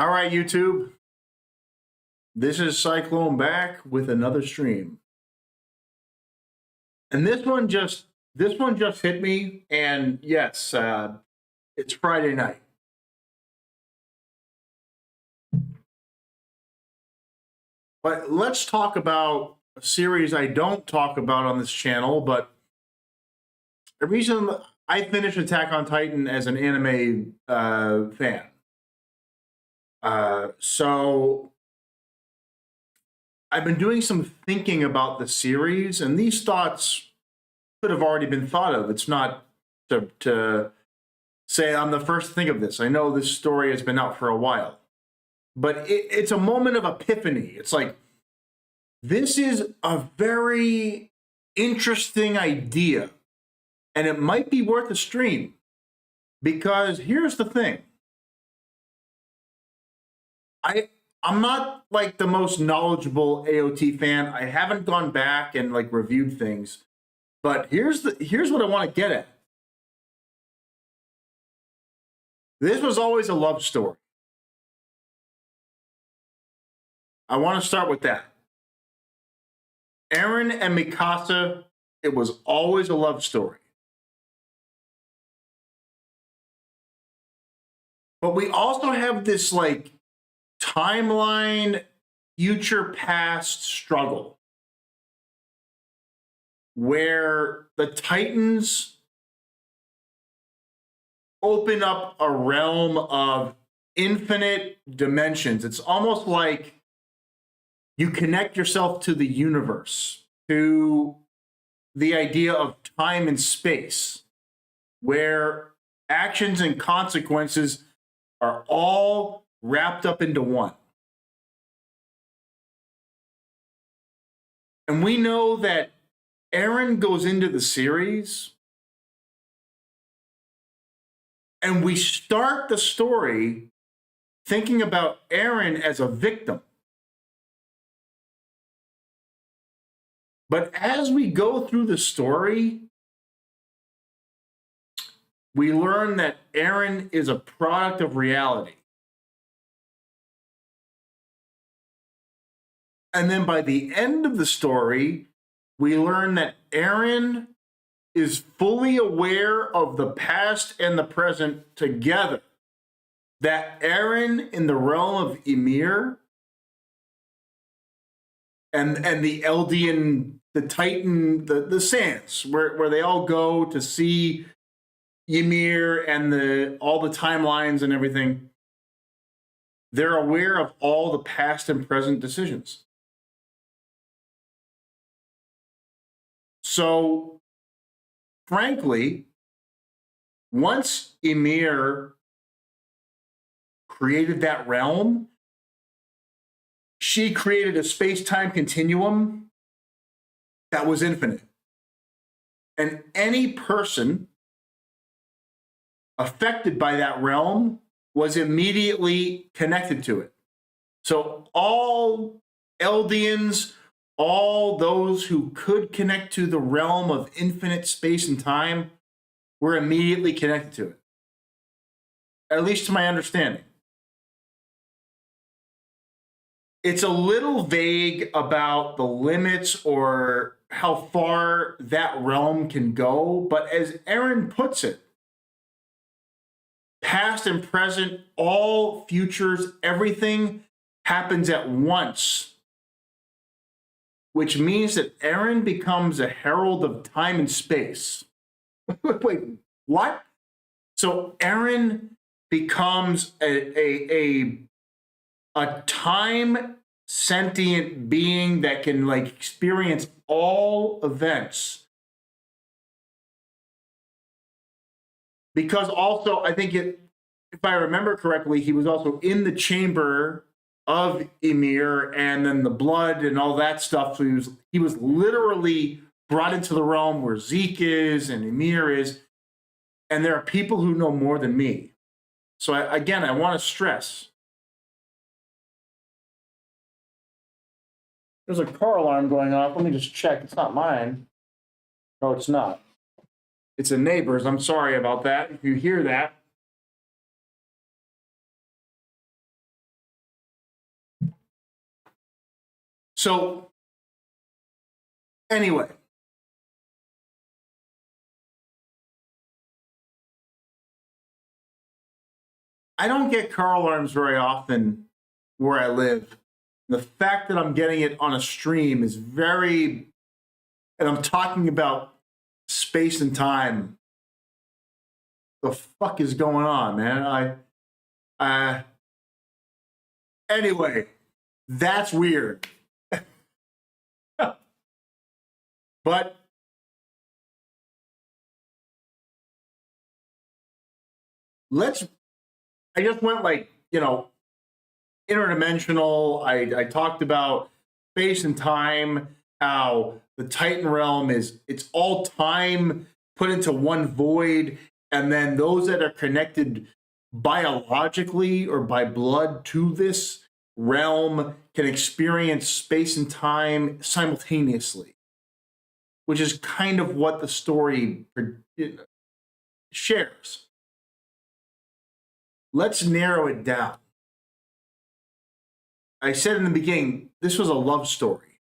All right, YouTube. This is Cyclone back with another stream. And this one just hit me, and yes, it's Friday night. But let's talk about a series I don't talk about on this channel, but the reason I finished Attack on Titan as an anime fan. So I've been doing some thinking about the series, and these thoughts could have already been thought of. It's not to say I'm the first to think of this. I know this story has been out for a while, but it's a moment of epiphany. It's like, this is a very interesting idea, and it might be worth a stream, because here's the thing. I'm not like the most knowledgeable AOT fan. I haven't gone back and like reviewed things, but here's what I want to get at. This was always a love story. I want to start with that. Eren and Mikasa, it was always a love story. But we also have this like timeline, future past struggle where the Titans open up a realm of infinite dimensions. It's almost like you connect yourself to the universe, to the idea of time and space, where actions and consequences are all wrapped up into one. And we know that Eren goes into the series, and we start the story thinking about Eren as a victim. But as we go through the story, we learn that Eren is a product of reality. And then by the end of the story, we learn that Eren is fully aware of the past and the present together. That Eren in the realm of Ymir and the Eldian, the Titan, the Sands, where they all go to see Ymir and all the timelines and everything, they're aware of all the past and present decisions. So, frankly, once Ymir created that realm, she created a space-time continuum that was infinite. And any person affected by that realm was immediately connected to it. So all Eldians, all those who could connect to the realm of infinite space and time, were immediately connected to it. At least to my understanding. It's a little vague about the limits or how far that realm can go, but as Eren puts it, past and present, all futures, everything happens at once, which means that Eren becomes a herald of time and space. Wait, what? So Eren becomes a time sentient being that can like experience all events. Because also, I think if I remember correctly, he was also in the chamber of Ymir, and then the blood and all that stuff. So he was literally brought into the realm where Zeke is and Ymir is. And there are people who know more than me. So again, I want to stress. There's a car alarm going off. Let me just check. It's not mine. No, it's not. It's a neighbor's. I'm sorry about that. If you hear that. So, anyway, I don't get car alarms very often where I live. The fact that I'm getting it on a stream is very, and I'm talking about space and time. The fuck is going on, man? Anyway, that's weird. But I just went like, interdimensional. I talked about space and time, how the Titan realm it's all time put into one void, and then those that are connected biologically or by blood to this realm can experience space and time simultaneously, which is kind of what the story shares. Let's narrow it down. I said in the beginning, this was a love story.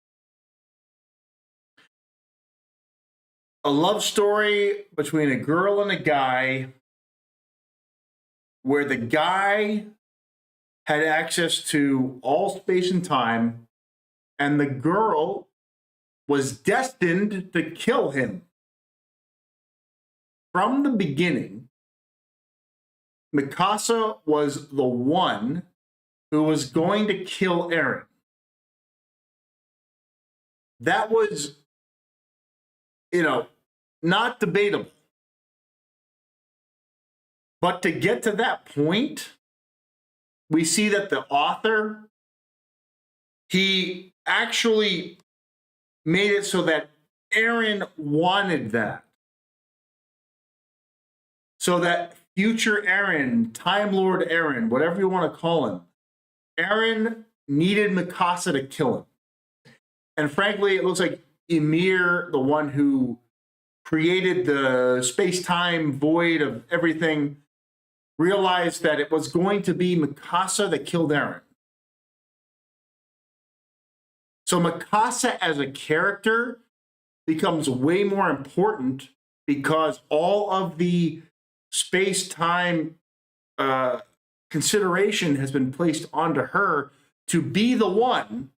A love story between a girl and a guy where the guy had access to all space and time, and the girl was destined to kill him. From the beginning, Mikasa was the one who was going to kill Eren. That was, not debatable. But to get to that point, we see that the author, he actually made it so that Eren wanted that. So that future Eren, Time Lord Eren, whatever you want to call him, Eren needed Mikasa to kill him. And frankly, it looks like Ymir, the one who created the space-time void of everything, realized that it was going to be Mikasa that killed Eren. So Mikasa as a character becomes way more important because all of the space-time consideration has been placed onto her to be the one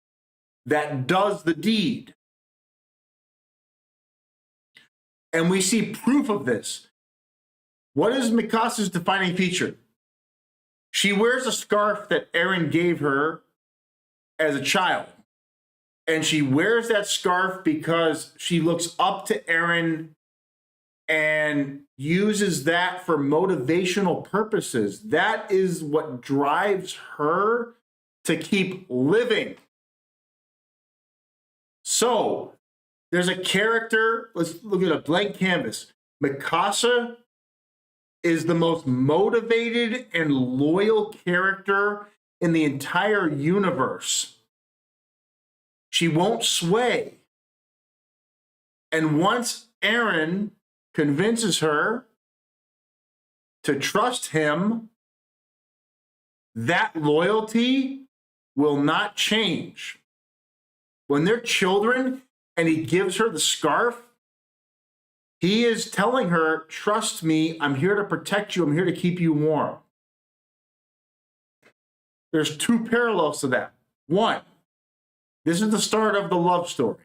that does the deed. And we see proof of this. What is Mikasa's defining feature? She wears a scarf that Eren gave her as a child. And she wears that scarf because she looks up to Eren and uses that for motivational purposes. That is what drives her to keep living. So, there's a character, let's look at a blank canvas. Mikasa is the most motivated and loyal character in the entire universe. She won't sway. And once Eren convinces her to trust him, that loyalty will not change. When they're children and he gives her the scarf, he is telling her, trust me, I'm here to protect you, I'm here to keep you warm. There's two parallels to that. One, this is the start of the love story.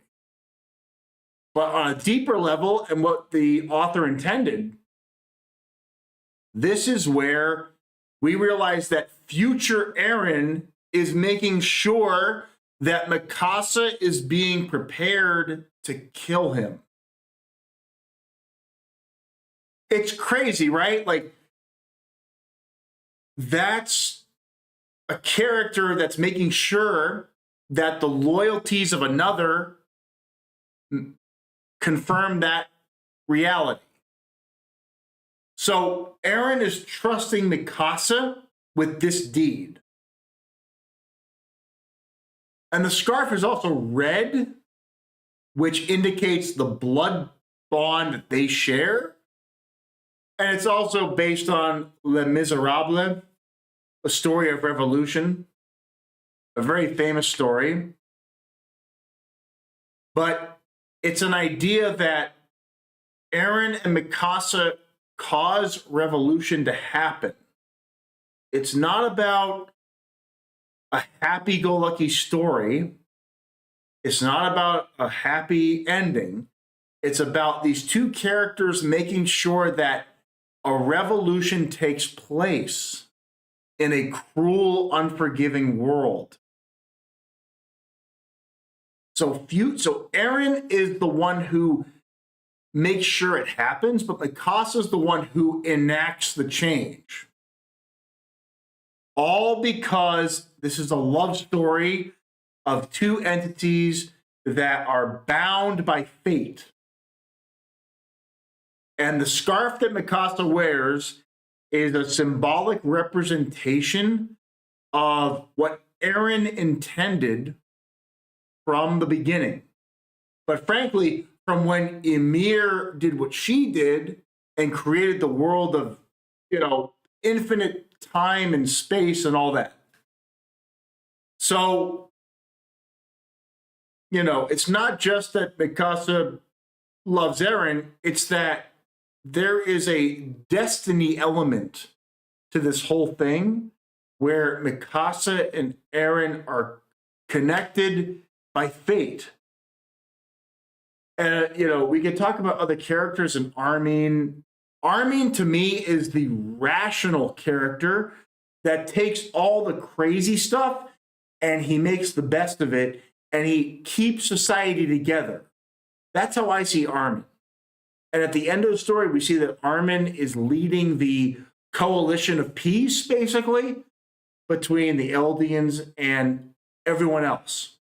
But on a deeper level, and what the author intended, this is where we realize that future Eren is making sure that Mikasa is being prepared to kill him. It's crazy, right? Like, that's a character that's making sure that the loyalties of another confirm that reality. So Eren is trusting Mikasa with this deed. And the scarf is also red, which indicates the blood bond that they share. And it's also based on Les Miserables, a story of revolution, a very famous story. But it's an idea that Eren and Mikasa cause revolution to happen. It's not about a happy-go-lucky story. It's not about a happy ending. It's about these two characters making sure that a revolution takes place in a cruel, unforgiving world. So Eren is the one who makes sure it happens, but Mikasa is the one who enacts the change. All because this is a love story of two entities that are bound by fate. And the scarf that Mikasa wears is a symbolic representation of what Eren intended from the beginning. But frankly, from when Ymir did what she did and created the world of, infinite time and space and all that. So, it's not just that Mikasa loves Eren, it's that there is a destiny element to this whole thing where Mikasa and Eren are connected by fate. And, we could talk about other characters in Armin. Armin, to me, is the rational character that takes all the crazy stuff and he makes the best of it and he keeps society together. That's how I see Armin. And at the end of the story, we see that Armin is leading the coalition of peace, basically, between the Eldians and everyone else,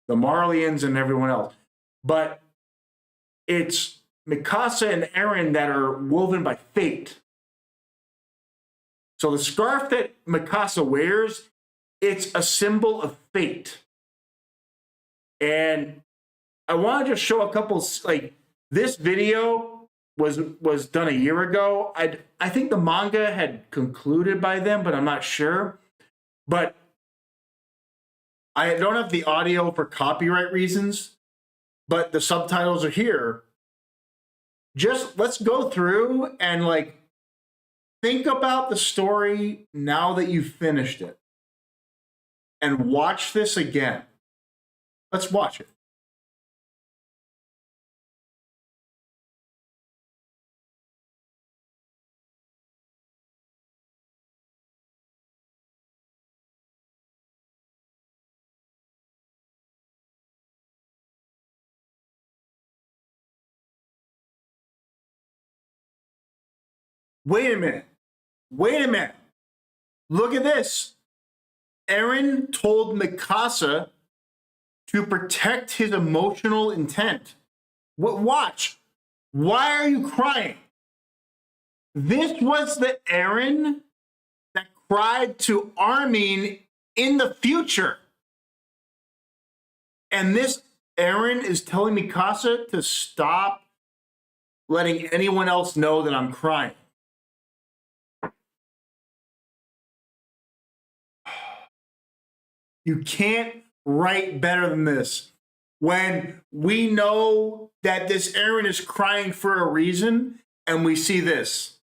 the Marlians and everyone else. But it's Mikasa and Eren that are woven by fate. So the scarf that Mikasa wears, it's a symbol of fate. And I want to just show a couple, this video was done a year ago. I think the manga had concluded by then, but I'm not sure. But I don't have the audio for copyright reasons, but the subtitles are here. Just let's go through and think about the story now that you've finished it and watch this again. Let's watch it. Wait a minute. Wait a minute. Look at this. Eren told Mikasa to protect his emotional intent. Watch. Why are you crying? This was the Eren that cried to Armin in the future. And this Eren is telling Mikasa to stop letting anyone else know that I'm crying. You can't write better than this. When we know that this Eren is crying for a reason, and we see this.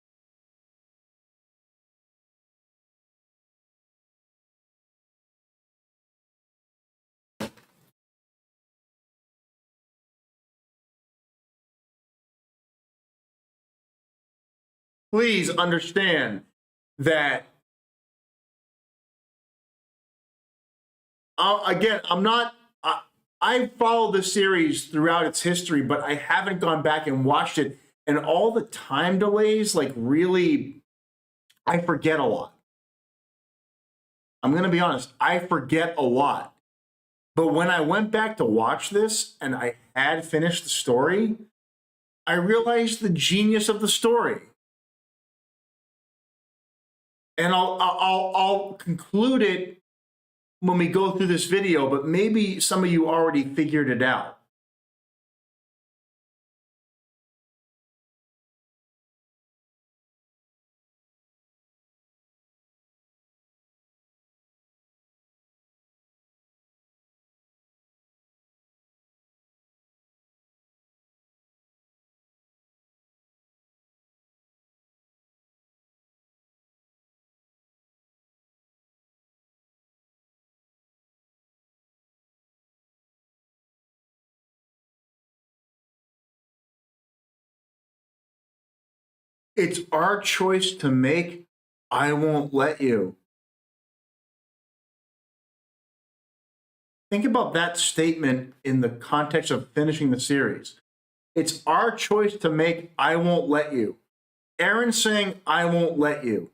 Please understand that, again, I followed the series throughout its history, but I haven't gone back and watched it. And all the time delays, really, I forget a lot. I'm going to be honest, I forget a lot. But when I went back to watch this and I had finished the story, I realized the genius of the story. And I'll conclude it when we go through this video, but maybe some of you already figured it out. It's our choice to make. I won't let you. Think about that statement in the context of finishing the series. It's our choice to make. I won't let you. Aaron saying, I won't let you.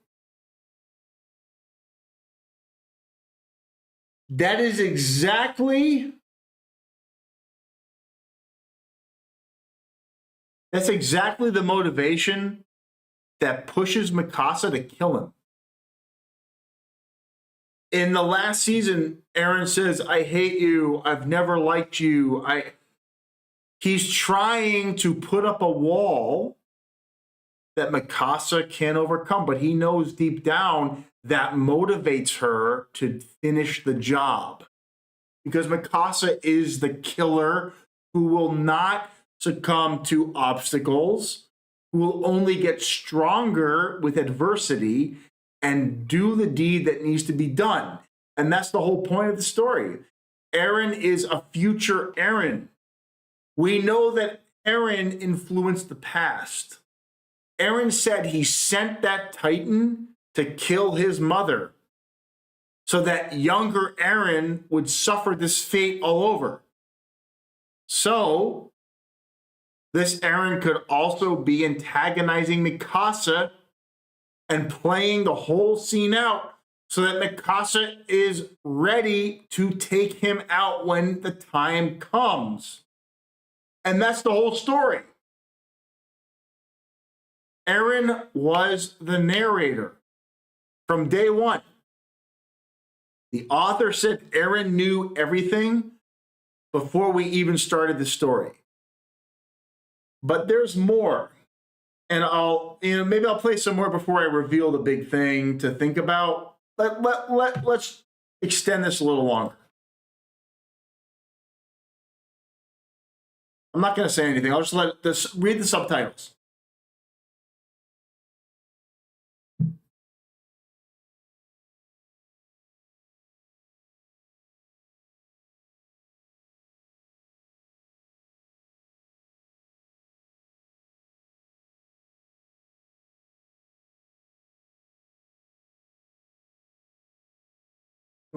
That is exactly the motivation that pushes Mikasa to kill him. In the last season, Aaron says, I hate you. I've never liked you. He's trying to put up a wall that Mikasa can't overcome, but he knows deep down that motivates her to finish the job. Because Mikasa is the killer who will not succumb to obstacles, who will only get stronger with adversity and do the deed that needs to be done. And that's the whole point of the story. Eren is a future Eren. We know that Eren influenced the past. Eren said he sent that Titan to kill his mother so that younger Eren would suffer this fate all over. So, this Eren could also be antagonizing Mikasa and playing the whole scene out so that Mikasa is ready to take him out when the time comes. And that's the whole story. Eren was the narrator from day one. The author said Eren knew everything before we even started the story. But there's more. And maybe I'll play some more before I reveal the big thing to think about. Let's extend this a little longer. I'm not going to say anything. I'll just read the subtitles.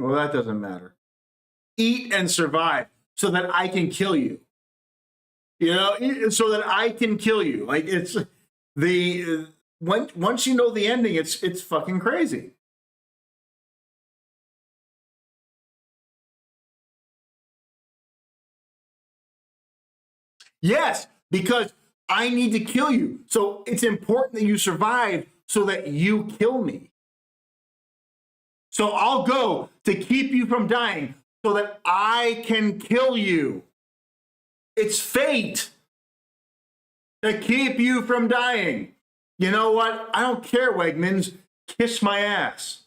Well, that doesn't matter. Eat and survive so that I can kill you. So that I can kill you. Like it's once you know the ending, it's fucking crazy. Yes, because I need to kill you. So it's important that you survive so that you kill me. So I'll go to keep you from dying so that I can kill you. It's fate to keep you from dying. You know what? I don't care, Wegmans. Kiss my ass.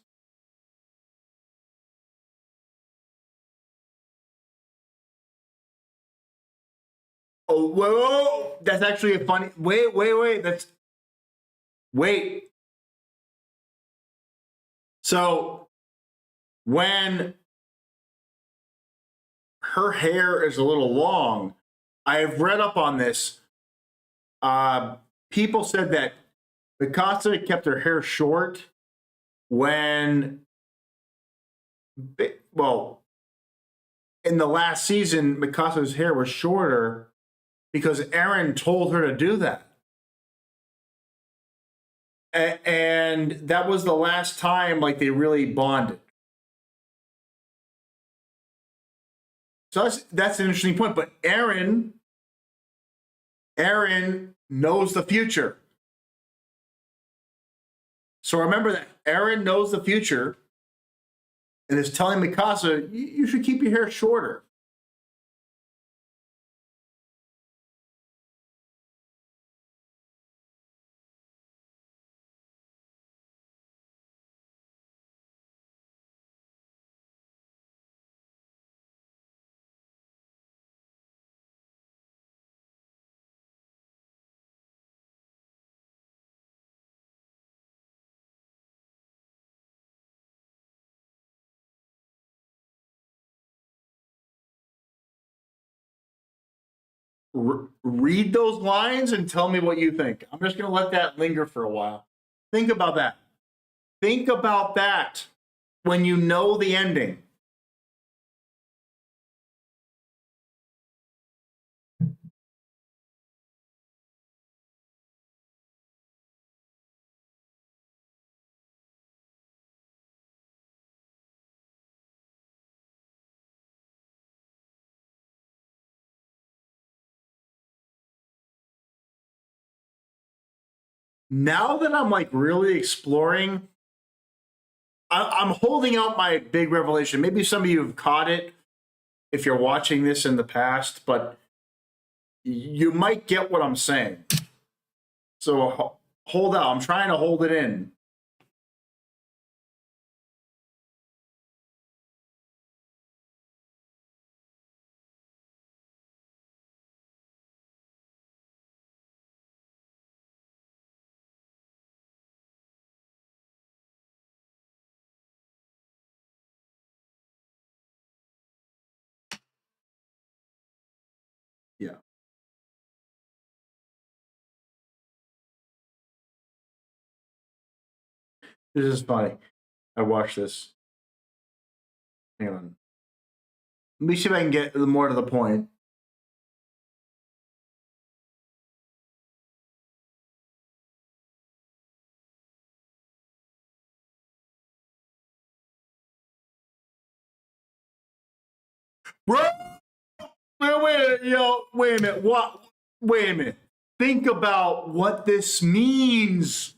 Oh, whoa. That's actually a funny. Wait. Wait. So when her hair is a little long, I've read up on this. People said that Mikasa kept her hair short when, well, in the last season, Mikasa's hair was shorter because Eren told her to do that. And that was the last time like they really bonded. So that's an interesting point. But Eren knows the future. So remember that Eren knows the future and is telling Mikasa, you should keep your hair shorter. Read those lines and tell me what you think. I'm just going to let that linger for a while. Think about that. Think about that when you know the ending. Now that I'm like really exploring, I'm holding out my big revelation. Maybe some of you have caught it if you're watching this in the past, but you might get what I'm saying. So hold out. I'm trying to hold it in. Yeah, this is funny. I watched this. Hang on. Let me see if I can get more to the point. Bro, wait a minute. What? Wait a minute. Think about what this means.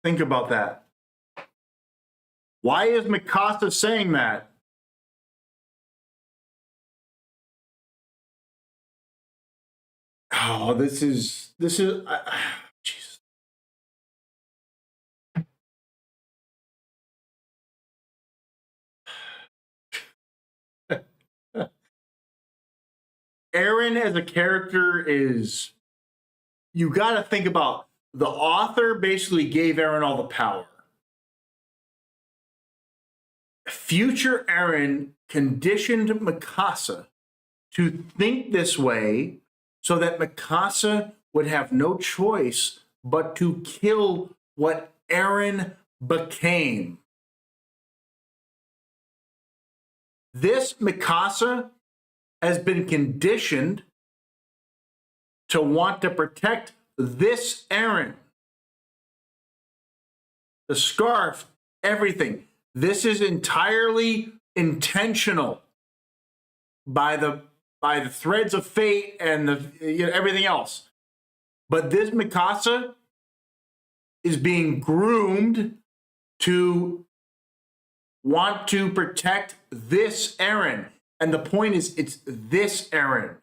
Think about that. Why is Mikasa saying that? Oh, Jesus. Eren as a character is, you got to think about, the author basically gave Eren all the power. Future Eren conditioned Mikasa to think this way so that Mikasa would have no choice but to kill what Eren became. This Mikasa has been conditioned to want to protect this Eren. The scarf, everything. This is entirely intentional by the threads of fate and everything else. But this Mikasa is being groomed to want to protect this Eren. And the point is, it's this Eren,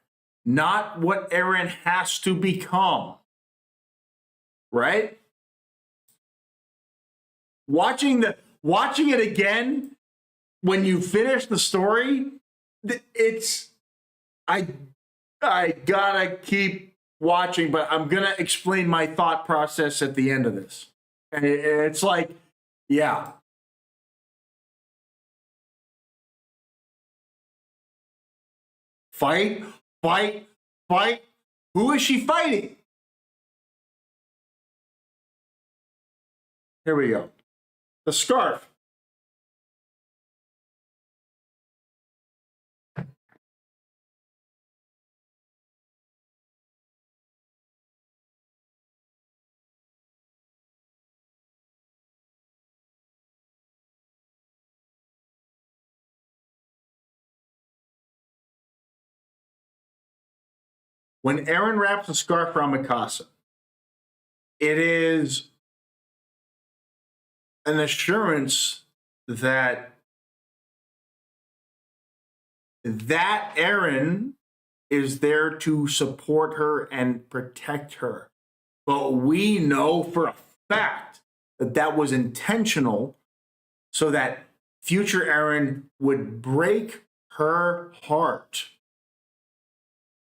not what Eren has to become. Right? Watching it again when you finish the story, I gotta keep watching, but I'm gonna explain my thought process at the end of this. And it's like, yeah. Fight. Who is she fighting? Here we go. The scarf. When Eren wraps the scarf around Mikasa, it is an assurance that Eren is there to support her and protect her. But we know for a fact that that was intentional so that future Eren would break her heart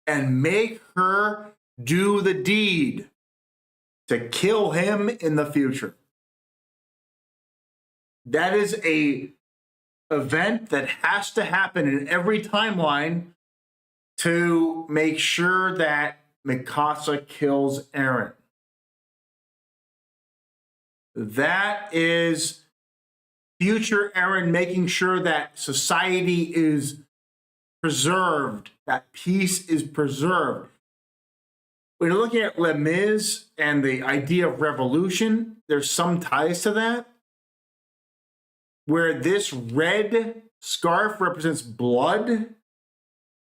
and make her do the deed to kill him in the future. That is a event that has to happen in every timeline to make sure that Mikasa kills Eren. That is future Eren making sure that society is preserved, that peace is preserved. When you're looking at Les Mis and the idea of revolution, there's some ties to that, where this red scarf represents blood,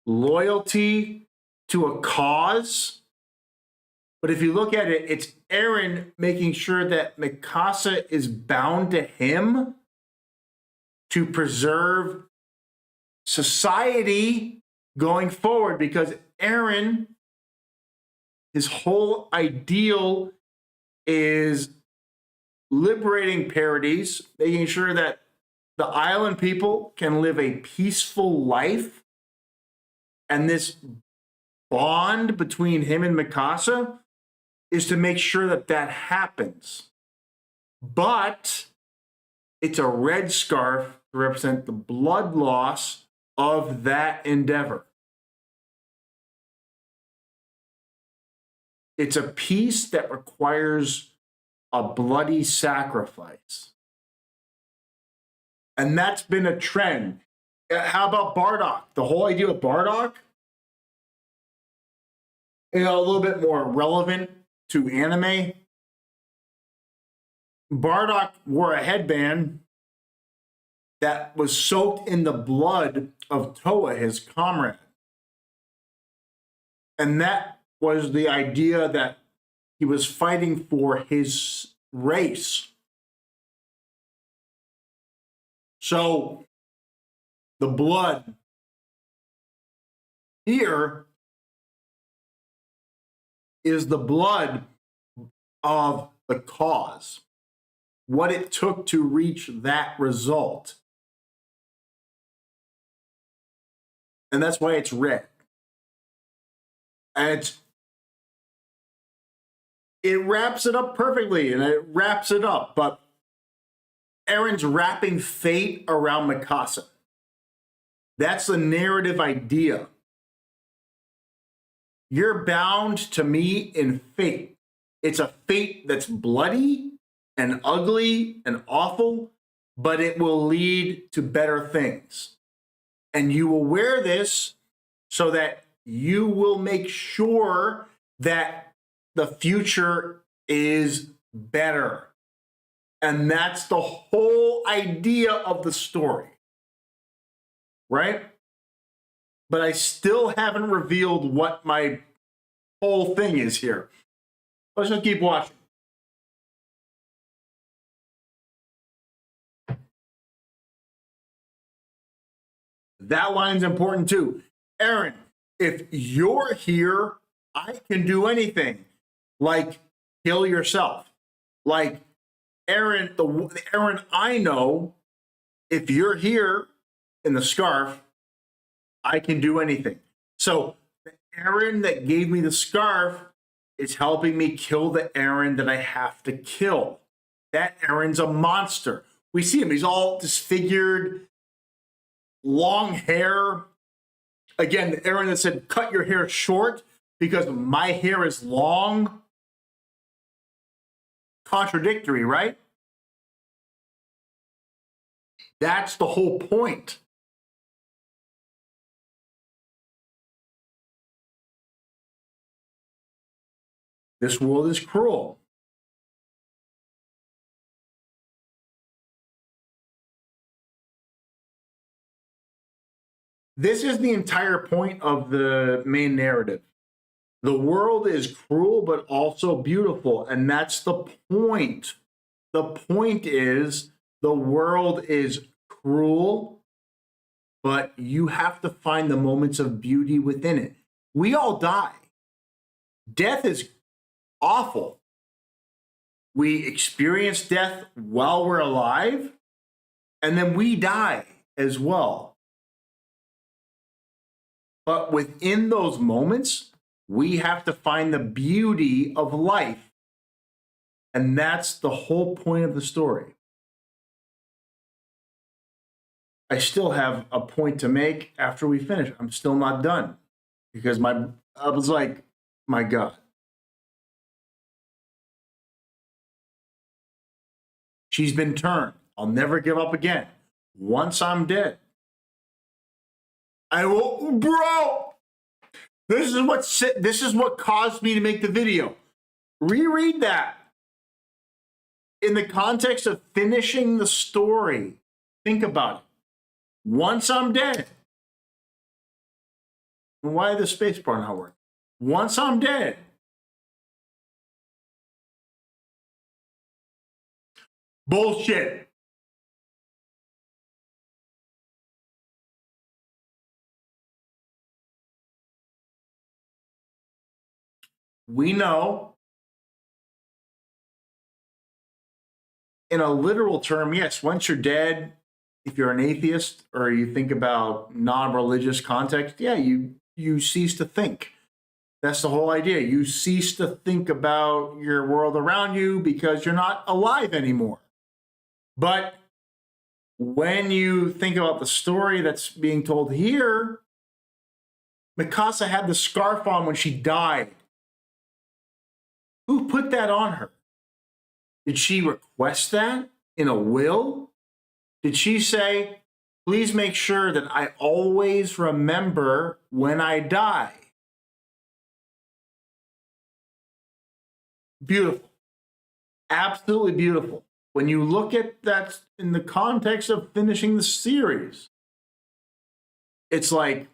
loyalty to a cause. But if you look at it, it's Eren making sure that Mikasa is bound to him to preserve society going forward, because Eren, his whole ideal is liberating Paradise, making sure that the island people can live a peaceful life. And this bond between him and Mikasa is to make sure that that happens. But it's a red scarf to represent the blood loss of that endeavor. It's a peace that requires a bloody sacrifice. And that's been a trend. How about Bardock? The whole idea of Bardock, a little bit more relevant to anime. Bardock wore a headband that was soaked in the blood of Toa, his comrade. And that was the idea that he was fighting for his race. So the blood here is the blood of the cause, what it took to reach that result. And that's why it's red. And it wraps it up perfectly, and it wraps it up. But Eren's wrapping fate around Mikasa. That's the narrative idea. You're bound to me in fate. It's a fate that's bloody and ugly and awful, but it will lead to better things. And you will wear this so that you will make sure that the future is better. And that's the whole idea of the story, right? But I still haven't revealed what my whole thing is here. Let's just keep watching. That line's important too. Eren, if you're here, I can do anything. Like kill yourself. Like Eren, the Eren I know, if you're here in the scarf, I can do anything. So the Eren that gave me the scarf is helping me kill the Eren that I have to kill. That Eren's a monster. We see him, he's all disfigured, long hair. Again, the Eren that said, cut your hair short because my hair is long. Contradictory, right? That's the whole point. This world is cruel. This is the entire point of the main narrative. The world is cruel, but also beautiful. And that's the point. The point is the world is cruel, but you have to find the moments of beauty within it. We all die. Death is awful. We experience death while we're alive, and then we die as well. But within those moments, we have to find the beauty of life. And that's the whole point of the story. I still have a point to make after we finish. I'm still not done because I was like, my God. She's been turned. I'll never give up again. Once I'm dead, I will, bro. This is what caused me to make the video. Reread that in the context of finishing the story. Think about it. Once I'm dead, why the space bar not work? Once I'm dead, bullshit. We know, in a literal term, yes, once you're dead, if you're an atheist or you think about non-religious context, yeah, you cease to think. That's the whole idea. You cease to think about your world around you because you're not alive anymore. But when you think about the story that's being told here, Mikasa had the scarf on when she died. Who put that on her? Did she request that in a will? Did she say, please make sure that I always remember when I die? Beautiful. Absolutely beautiful. When you look at that in the context of finishing the series, it's like,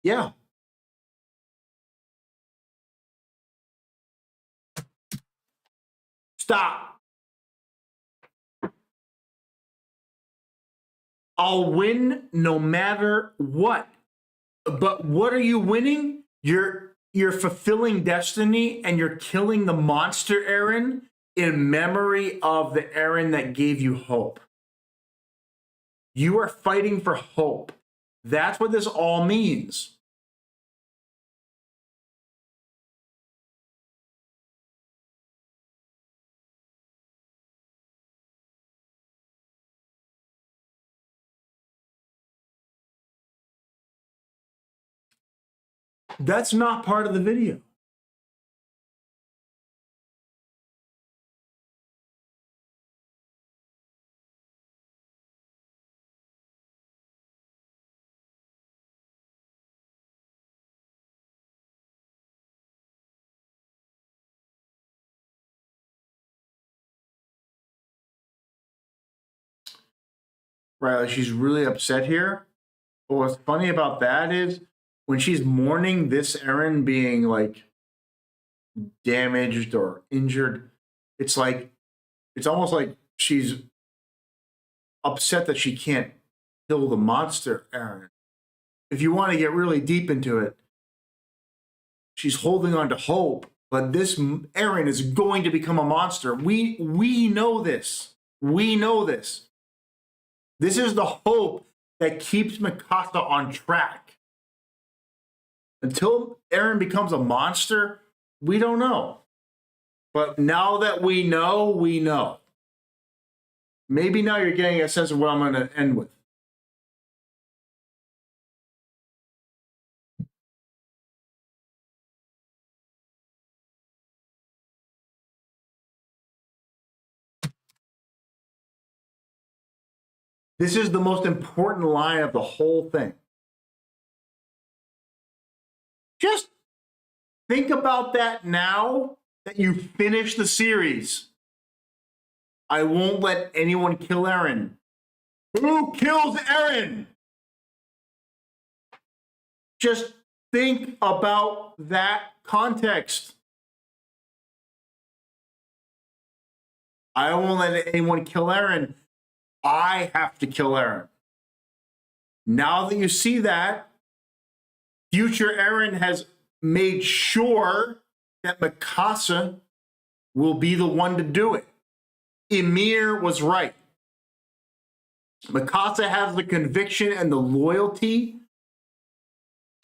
yeah. Stop. I'll win no matter what. But what are you winning? You're fulfilling destiny and you're killing the monster Eren in memory of the Eren that gave you hope. You are fighting for hope. That's what this all means. That's not part of the video. Right, like she's really upset here. But what's funny about that is when she's mourning this Eren being like damaged or injured, it's almost like she's upset that she can't kill the monster Eren. If you want to get really deep into it, she's holding on to hope, but this Eren is going to become a monster. We know this. We know this. This is the hope that keeps Mikasa on track. Until Eren becomes a monster, we don't know. But now that we know, we know. Maybe now you're getting a sense of what I'm going to end with. This is the most important line of the whole thing. Just think about that now that you finish the series. I won't let anyone kill Eren. Who kills Eren? Just think about that context. I won't let anyone kill Eren. I have to kill Eren. Now that you see that, future Eren has made sure that Mikasa will be the one to do it. Ymir was right. Mikasa has the conviction and the loyalty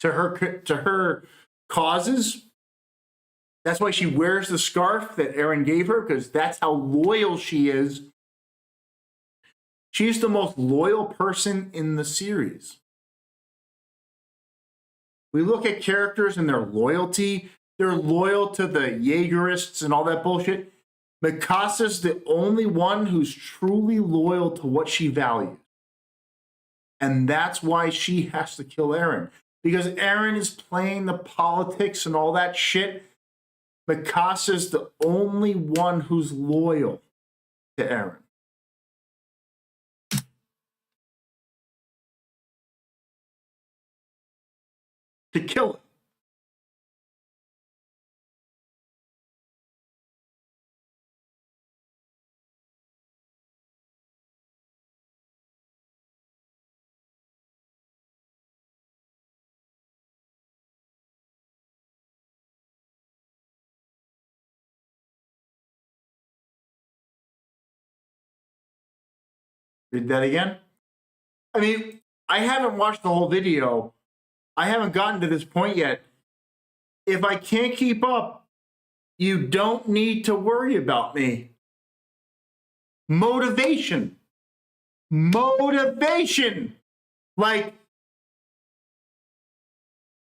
to her causes. That's why she wears the scarf that Eren gave her, because that's how loyal she is She's the most loyal person in the series. We look at characters and their loyalty. They're loyal to the Jaegerists and all that bullshit. Mikasa's the only one who's truly loyal to what she values. And that's why she has to kill Eren. Because Eren is playing the politics and all that shit. Mikasa's the only one who's loyal to Eren. To kill him. Read that again? I mean, I haven't watched the whole video. I haven't gotten to this point yet. If I can't keep up, you don't need to worry about me. Motivation. Motivation. Like,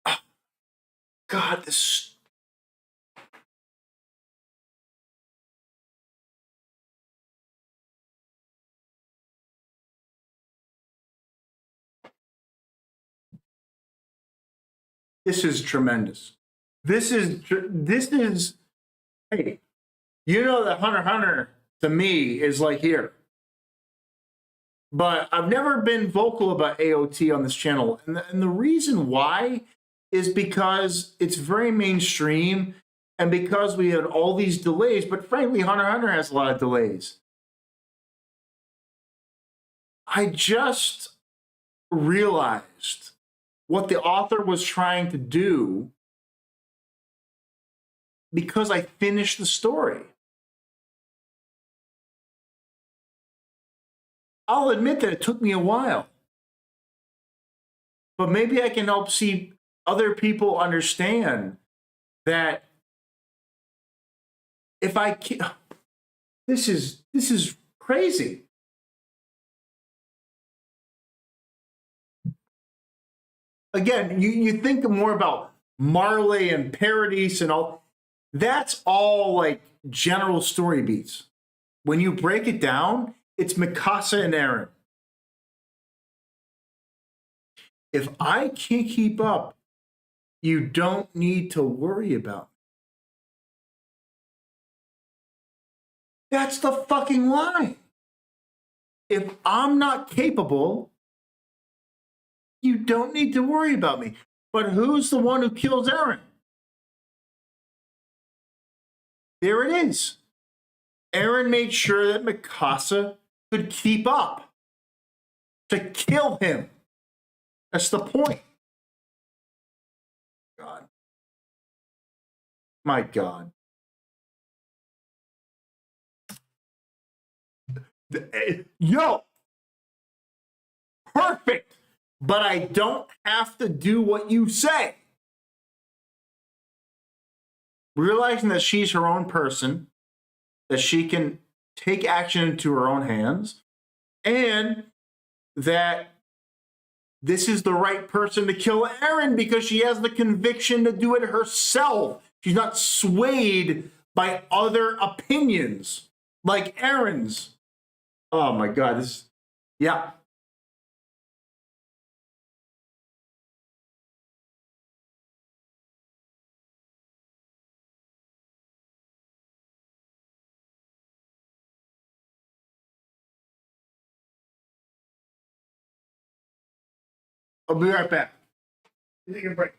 oh, God, this. This is tremendous. This is, hey, you know that Hunter x Hunter to me is like here. But I've never been vocal about AOT on this channel. And the reason why is because it's very mainstream and because we had all these delays. But frankly, Hunter x Hunter has a lot of delays. I just realized what the author was trying to do because I finished the story. I'll admit that it took me a while. But maybe I can help see other people understand that if I can't, this is crazy. Again, you think more about Marley and Paradise and all. That's all like general story beats. When you break it down, it's Mikasa and Eren. If I can't keep up, you don't need to worry about me. That's the fucking line. If I'm not capable, you don't need to worry about me. But who's the one who kills Eren? There it is. Eren made sure that Mikasa could keep up to kill him. That's the point. God. My God. Yo, perfect. But I don't have to do what you say. Realizing that she's her own person, that she can take action into her own hands, and that this is the right person to kill Eren because she has the conviction to do it herself. She's not swayed by other opinions like Eren's. Oh my God, this, yeah. I'll be right back. Take a break.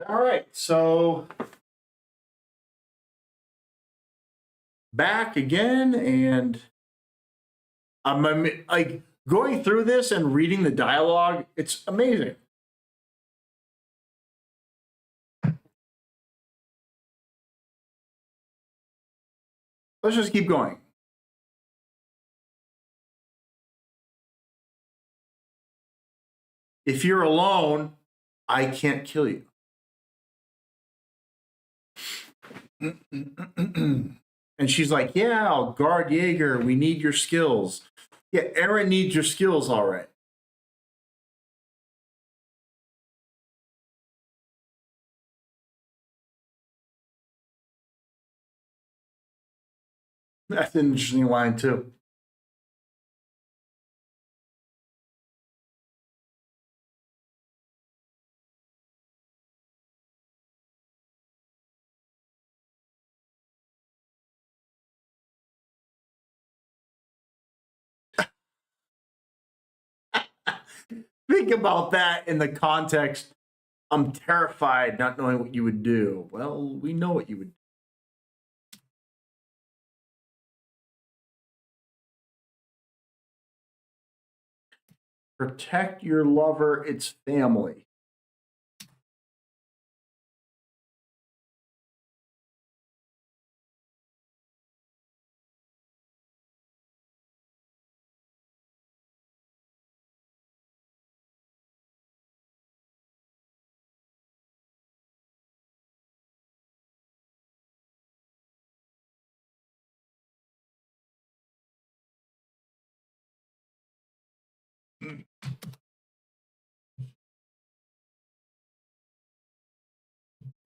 All right, so back again, and like going through this and reading the dialogue. It's amazing. Let's just keep going. If you're alone, I can't kill you. And she's like, yeah, I'll guard Jaeger. We need your skills. Yeah, Aaron needs your skills, all right. That's an interesting line, too. Think about that in the context. I'm terrified not knowing what you would do. Well, we know what you would do. Protect your lover, its family.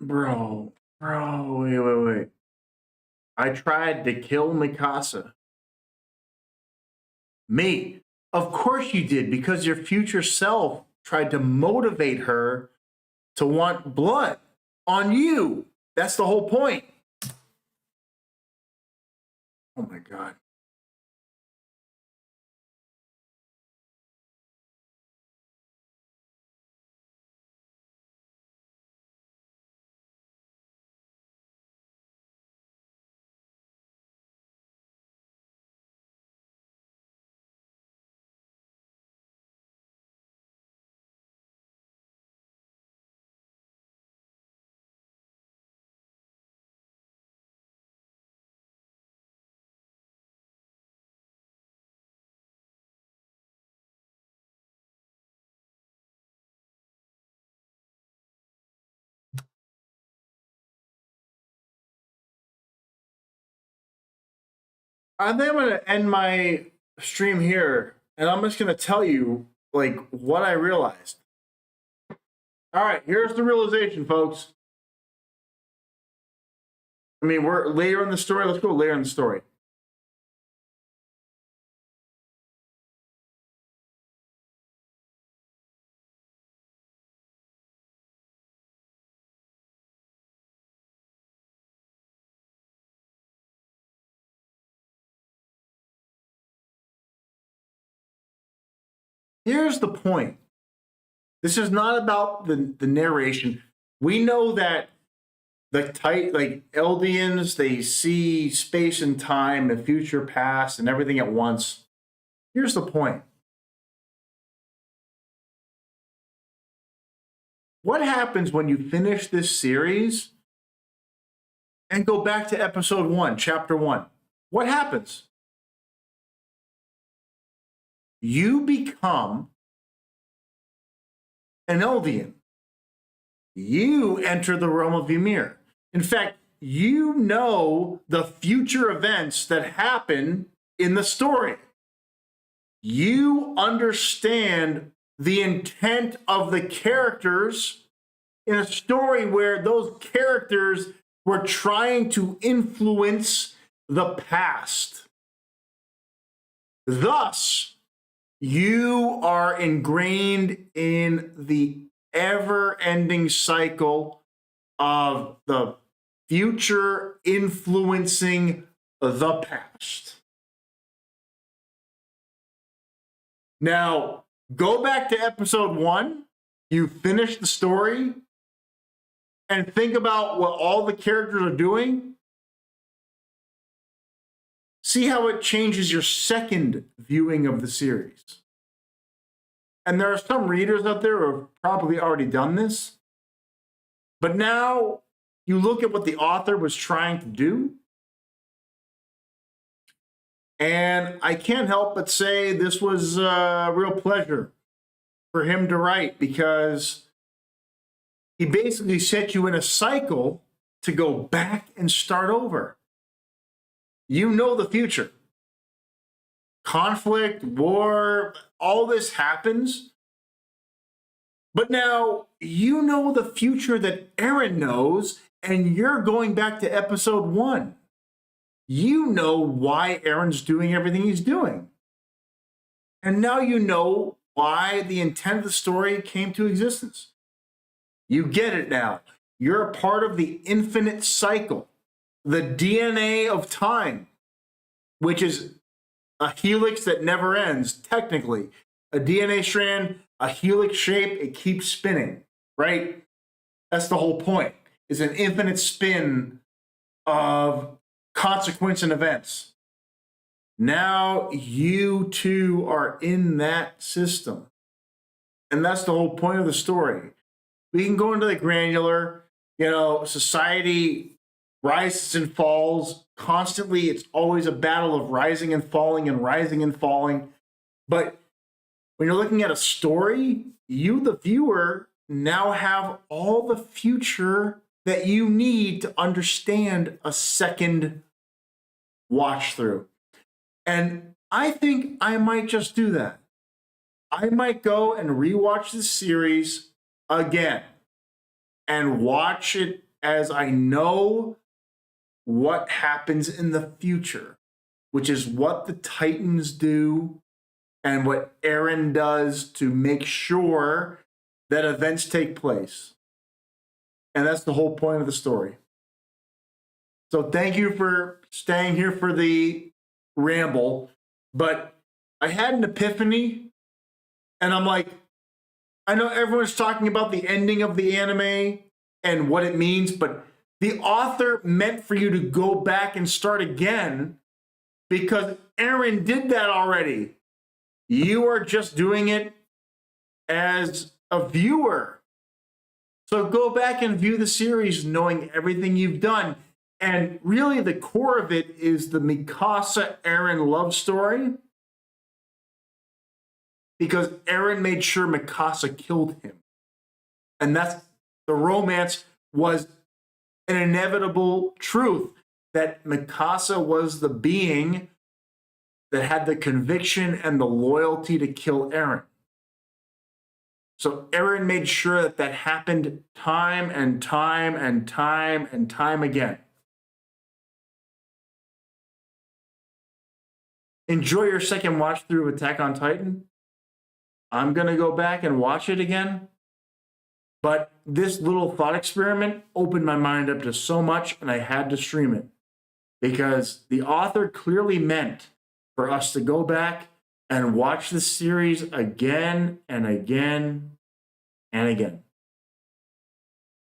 Bro, wait. I tried to kill Mikasa. Me. Of course you did, because your future self tried to motivate her to want blood on you. That's the whole point. Oh my God. I think I'm going to end my stream here, and I'm just going to tell you like what I realized. All right, here's the realization, folks. I mean, we're later in the story. Let's go later in the story. Here's the point. This is not about the narration. We know that the tight like Eldians, they see space and time and future past and everything at once. Here's the point. What happens when you finish this series and go back to episode 1, chapter 1? What happens? You become an Eldian. You enter the realm of Ymir. In fact, you know the future events that happen in the story. You understand the intent of the characters in a story where those characters were trying to influence the past. Thus, you are ingrained in the ever ending cycle of the future influencing the past. Now, go back to episode 1. You finish the story. and think about what all the characters are doing, see how it changes your second viewing of the series. And there are some readers out there who have probably already done this. But now you look at what the author was trying to do, and I can't help but say this was a real pleasure for him to write, because he basically set you in a cycle to go back and start over. You know the future. Conflict, war, all this happens. But now you know the future that Aaron knows, and you're going back to episode 1. You know why Aaron's doing everything he's doing. And now you know why the intent of the story came to existence. You get it now. You're a part of the infinite cycle, the DNA of time, which is a helix that never ends, technically. A DNA strand, a helix shape, it keeps spinning, right? That's the whole point. It's an infinite spin of consequence and events. Now you too are in that system. And that's the whole point of the story. We can go into the granular, society rises and falls constantly. It's always a battle of rising and falling and rising and falling. But when you're looking at a story, you, the viewer, now have all the future that you need to understand a second watch through. And I think I might just do that. I might go and rewatch the series again and watch it as I know what happens in the future, which is what the Titans do and what Aaron does to make sure that events take place. And that's the whole point of the story. So thank you for staying here for the ramble. But I had an epiphany, and I'm like, I know everyone's talking about the ending of the anime and what it means, but the author meant for you to go back and start again because Aaron did that already. You are just doing it as a viewer. So go back and view the series knowing everything you've done. And really the core of it is the Mikasa-Aaron love story, because Aaron made sure Mikasa killed him. And that's the romance was an inevitable truth that Mikasa was the being that had the conviction and the loyalty to kill Aaron. So Aaron made sure that that happened time and time and time and time again. Enjoy your second watch through of Attack on Titan. I'm going to go back and watch it again. But this little thought experiment opened my mind up to so much, and I had to stream it. Because the author clearly meant for us to go back and watch the series again and again and again.